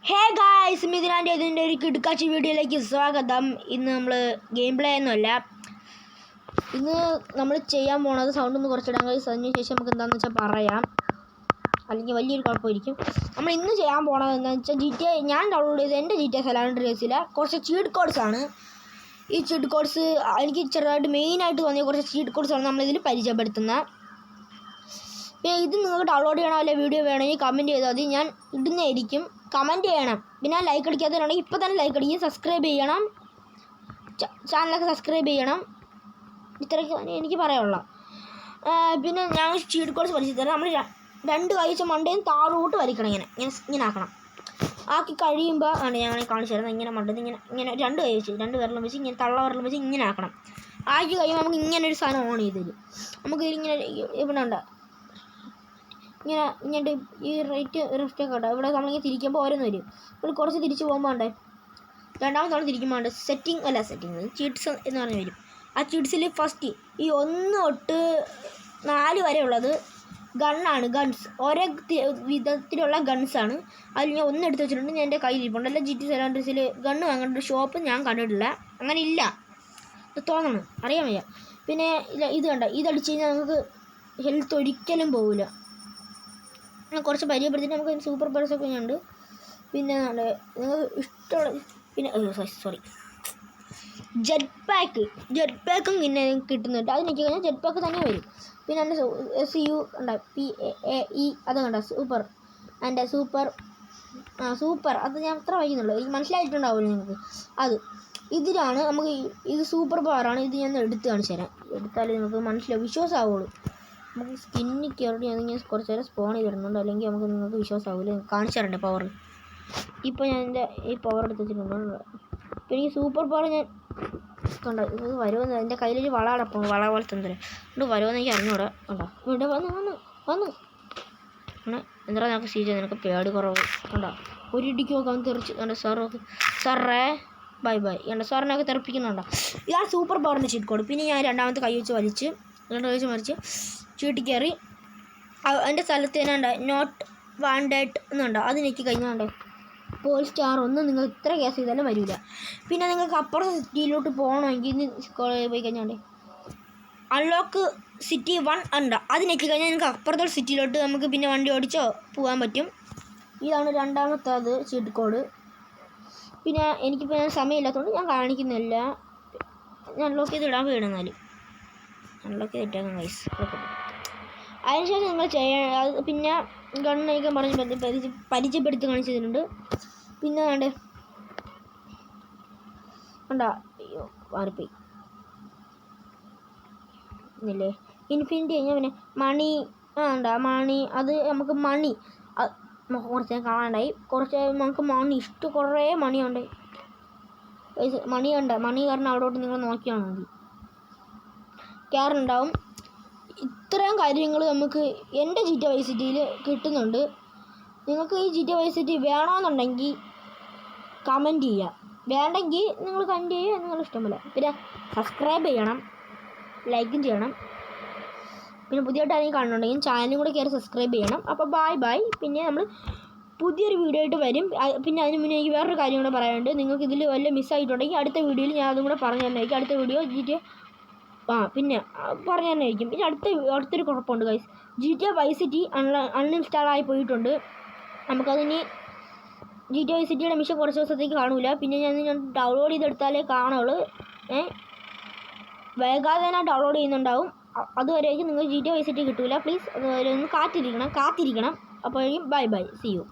Hey guys, മിഥുനാൻ്റെ ഇതിൻ്റെ ഒരു കിടുക്കാച്ചി വീഡിയോയിലേക്ക് സ്വാഗതം. ഇന്ന് നമ്മൾ ഗെയിം പ്ലേ ഒന്നുമല്ല, ഇന്ന് നമ്മൾ ചെയ്യാൻ പോണത് സൗണ്ട് ഒന്ന് കുറച്ചിടാൻ കഴിയും. അതിന് ശേഷം നമുക്ക് എന്താണെന്ന് വെച്ചാൽ പറയാം, അല്ലെങ്കിൽ വലിയൊരു കുഴപ്പമായിരിക്കും. നമ്മൾ ഇന്ന് ചെയ്യാൻ പോണത് എന്താണെന്ന് വെച്ചാൽ ഞാൻ ഡൗൺലോഡ് ചെയ്ത് എൻ്റെ GTA San Andreasലെ കുറച്ച് ചീറ്റ് കോഡ്സാണ്. ഈ ചീറ്റ് കോഡ്സ് എനിക്ക് ചെറുതായിട്ട് മെയിനായിട്ട് തോന്നിയ കുറച്ച് ചീറ്റ് കോഡ്സാണ് നമ്മളിതിൽ പരിചയപ്പെടുത്തുന്നത്. പിന്നെ ഇത് നിങ്ങൾക്ക് ഡൗൺലോഡ് ചെയ്യണോ അല്ലെ വീഡിയോ വേണമെങ്കിൽ കമൻറ്റ് ചെയ്താൽ മതി, ഞാൻ ഇടുന്നതായിരിക്കും. കമൻറ്റ് ചെയ്യണം. പിന്നെ ലൈക്ക് അടിക്കാത്തവരുണ്ടെങ്കിൽ ഇപ്പോൾ തന്നെ ലൈക്ക് അടിക്കും, സബ്സ്ക്രൈബ് ചെയ്യണം, ചാനലൊക്കെ സബ്സ്ക്രൈബ് ചെയ്യണം. ഇത്രയൊക്കെ എനിക്ക് പറയാനുള്ള. പിന്നെ ഞാൻ ചീറ്റ് കോഡ്സ് വലിച്ചു തരാം. നമ്മൾ രണ്ട് കഴിച്ച മണ്ടയും താഴോട്ട് വലിക്കണം, ഇങ്ങനെ ആക്കണം. ആക്കി കഴിയുമ്പോൾ ഞാൻ കാണിച്ചു തരുന്നത്. ഇങ്ങനെ മണ്ടന്ന് ഇങ്ങനെ രണ്ട് കൈ വെച്ച്, രണ്ട് വിരലും വെച്ച് ഇങ്ങനെ തള്ള വിരലും വെച്ച് ഇങ്ങനെ ആക്കണം. ആക്കി കഴിയുമ്പോൾ നമുക്ക് ഇങ്ങനെ ഒരു സാധനം ഓൺ ചെയ്ത് തരും. നമുക്ക് ഇതിങ്ങനെ ഇവിടെ ഉണ്ട്, ഇങ്ങനെ ഈ റൈറ്റ് ലെഫ്റ്റൊക്കെ ഉണ്ട്. ഇവിടെ നമ്മളിങ്ങനെ തിരിക്കുമ്പോൾ ഓരോന്ന് വരും. ഇവിടെ കുറച്ച് തിരിച്ച് പോകുമ്പോൾ ഉണ്ട്, രണ്ടാമത് നമ്മൾ തിരിക്കുമ്പോൾ ഉണ്ട് സെറ്റിംഗ് ചീറ്റ്സ് എന്ന് പറഞ്ഞ് വരും. ആ ചീറ്റ്സിൽ ഫസ്റ്റ് ഈ 1 തൊട്ട് 4 വരെ ഉള്ളത് ഗൺസ്. ഓരോ വിധത്തിലുള്ള ഗൺസാണ്. അതിൽ ഞാൻ 1 എടുത്ത് വെച്ചിട്ടുണ്ട്, ഞാൻ എൻ്റെ കയ്യിലിരിപ്പുണ്ട്. അല്ല GTA San Andreasൽ ഗണ്ണ് വാങ്ങേണ്ട ഒരു ഷോപ്പ് ഞാൻ കണ്ടിട്ടില്ല, അങ്ങനെ ഇല്ല തോന്നണം, അറിയാൻ വയ്യ. പിന്നെ ഇത് കണ്ട, ഇതടിച്ച് കഴിഞ്ഞാൽ നമുക്ക് ഹെൽത്ത് ഒരിക്കലും പോകില്ല. കുറച്ച് പരിചയപ്പെടുത്തിയിട്ട് നമുക്ക് സൂപ്പർ പവേഴ്സൊക്കെ ഉണ്ട്. പിന്നെ നിങ്ങൾക്ക് ഇഷ്ടമുള്ള പിന്നെ ജെറ്റ് പാക്കും പിന്നെ കിട്ടുന്നുണ്ട്. അത് എനിക്ക് കഴിഞ്ഞാൽ ജെറ്റ് പാക്ക് തന്നെ വരും. പിന്നെ എൻ്റെ SU ഉണ്ട്, PAE അത് കണ്ട സൂപ്പർ അത് ഞാൻ അത്ര വായിക്കുന്നുള്ളൂ, എനിക്ക് മനസ്സിലായിട്ടുണ്ടാവില്ല നിങ്ങൾക്ക്. ഇതിലാണ് നമുക്ക് ഇത് സൂപ്പർ പവറാണ്. ഇത് ഞാൻ എടുത്ത് കാണിച്ചു തരാം, എടുത്താലേ നിങ്ങൾക്ക് മനസ്സിലാവും, വിശ്വാസമാവുള്ളൂ. നമുക്ക് സ്കിന്നിൽ കയറി അതിങ്ങനെ കുറച്ച് നേരം സ്പോൺ ചെയ്തിടുന്നുണ്ട്, അല്ലെങ്കിൽ നിങ്ങൾക്ക് വിശ്വാസമാവില്ല. കാണിച്ചു തരണ്ടേ പവർ. ഇപ്പോൾ ഞാൻ എൻ്റെ ഈ പവർ എടുത്ത് വെച്ചിട്ടുണ്ട്. ഇപ്പോൾ എനിക്ക് സൂപ്പർ പവർ ഞാൻ കണ്ടോ, ഇത് വരുമെന്ന് എൻ്റെ കയ്യിലൊരു വള പോലെ തന്നേരം ഇത് വരുമെന്ന് എനിക്ക് അറിഞ്ഞൂടാ. കണ്ടോ ഇവിടെ വന്നു എന്താ നിനക്ക് നിനക്ക് പേടി കുറവ് കണ്ടോ. ഒരു ഇടിക്ക് നോക്കാൻ തെറിച്ച് കണ്ടോ. സാറേ ബൈ കണ്ടോ, സാറിനൊക്കെ തെറിപ്പിക്കുന്നുണ്ടോ. ഇതാണ് സൂപ്പർ പവറിൻ്റെ ചീറ്റ് കോഡ്. പിന്നെ ഞാൻ രണ്ടാമത്തെ കൈ വെച്ച് മറിച്ച് ചീട്ടി കയറി അതിൻ്റെ സ്ഥലത്ത് തന്നെ ഉണ്ട് നോട്ട് വാണ്ടഡ് എന്നുണ്ടോ, അത് എനിക്ക് കഴിഞ്ഞാണ്ടേ പോൾ സ്റ്റാർ ഒന്നും നിങ്ങൾ ഇത്ര കേസ് ചെയ്താലും വരില്ല. പിന്നെ നിങ്ങൾക്ക് അപ്പുറത്തെ സിറ്റിയിലോട്ട് പോകണമെങ്കിൽ ഇന്ന് പോയി കഴിഞ്ഞാണ്ടേ അൺലോക്ക് സിറ്റി 1 ഉണ്ട്, അതിനൊക്കെ കഴിഞ്ഞാൽ നിങ്ങൾക്ക് അപ്പുറത്തെ സിറ്റിയിലോട്ട് നമുക്ക് പിന്നെ വണ്ടി ഓടിച്ചോ പോകാൻ പറ്റും. ഇതാണ് രണ്ടാമത്തേത് ചീറ്റ് കോഡ്. പിന്നെ എനിക്കിപ്പോൾ സമയമില്ലാത്തതുകൊണ്ട് ഞാൻ കാണിക്കുന്നില്ല. ഞാൻ അൺലോക്ക് ചെയ്ത് ഇടാൻ വീടുന്നാലും അൺലോക്ക് ചെയ്തിട്ടേക്കാം ഗൈസ്. അതിനുശേഷം നിങ്ങൾ ചെയ്യണം. പിന്നെ ഗണ്ണൊക്കെ പരിചയപ്പെടുത്തി കാണിച്ചു തരുന്നുണ്ട്. പിന്നെ വേണ്ടേ കണ്ടോ, അയ്യോ മാറിപ്പോയി ഇല്ലേ. ഇൻഫിനിറ്റി കഴിഞ്ഞാൽ പിന്നെ മണി മണി അത് നമുക്ക് നമുക്ക് കുറച്ച് കാണാണ്ടായി. കുറച്ച് നമുക്ക് കുറേ മണിയുണ്ട്. മണി കാരണം അവിടോട്ട് നിങ്ങൾ നോക്കിയാൽ മതി, കയറുണ്ടാവും. ഇത്രയും കാര്യങ്ങൾ നമുക്ക് എൻ്റെ GTA Vice Cityയിൽ കിട്ടുന്നുണ്ട്. നിങ്ങൾക്ക് ഈ GTA Vice City വേണമെന്നുണ്ടെങ്കിൽ കമൻറ്റ് ചെയ്യുക, വേണ്ടെങ്കിൽ നിങ്ങൾ കമൻറ്റ് ചെയ്യുക, നിങ്ങൾ ഇഷ്ടം പോലെ. പിന്നെ സബ്സ്ക്രൈബ് ചെയ്യണം, ലൈക്കും ചെയ്യണം. പിന്നെ പുതിയതായിട്ട് ആരെങ്കിലും കാണുന്നുണ്ടെങ്കിൽ ചാനലും കൂടെ കയറി സബ്സ്ക്രൈബ് ചെയ്യണം. അപ്പോൾ ബൈ. പിന്നെ നമ്മൾ പുതിയൊരു വീഡിയോ ആയിട്ട് വരും. പിന്നെ അതിന് മുന്നേ എനിക്ക് വേറൊരു കാര്യം കൂടെ പറയാനുണ്ട്. നിങ്ങൾക്ക് ഇതിൽ വല്ല മിസ്സായിട്ടുണ്ടെങ്കിൽ അടുത്ത വീഡിയോയിൽ ഞാൻ അതും കൂടെ പറഞ്ഞു തരുന്നതായിരിക്കും. അടുത്ത വീഡിയോ പിന്നെ പറഞ്ഞു തന്നെയായിരിക്കും. പിന്നെ അടുത്തൊരു കുഴപ്പമുണ്ട് guys, GTA Vice City uninstall ആയി പോയിട്ടുണ്ട്. നമുക്കതിന് GTA Vice Cityയുടെ മിഷൻ കുറച്ച് ദിവസത്തേക്ക് കാണൂല. പിന്നെ ഞാൻ ഡൗൺലോഡ് ചെയ്തെടുത്താലേ കാണുള്ളൂ. വേഗാതെ തന്നെ ഡൗൺലോഡ് ചെയ്യുന്നുണ്ടാവും. അതുവരേക്കും നിങ്ങൾ GTA Vice City കിട്ടൂല. പ്ലീസ് അതുവരെ ഒന്ന് കാത്തിരിക്കണം. അപ്പോഴേക്കും ബൈ സീ യു.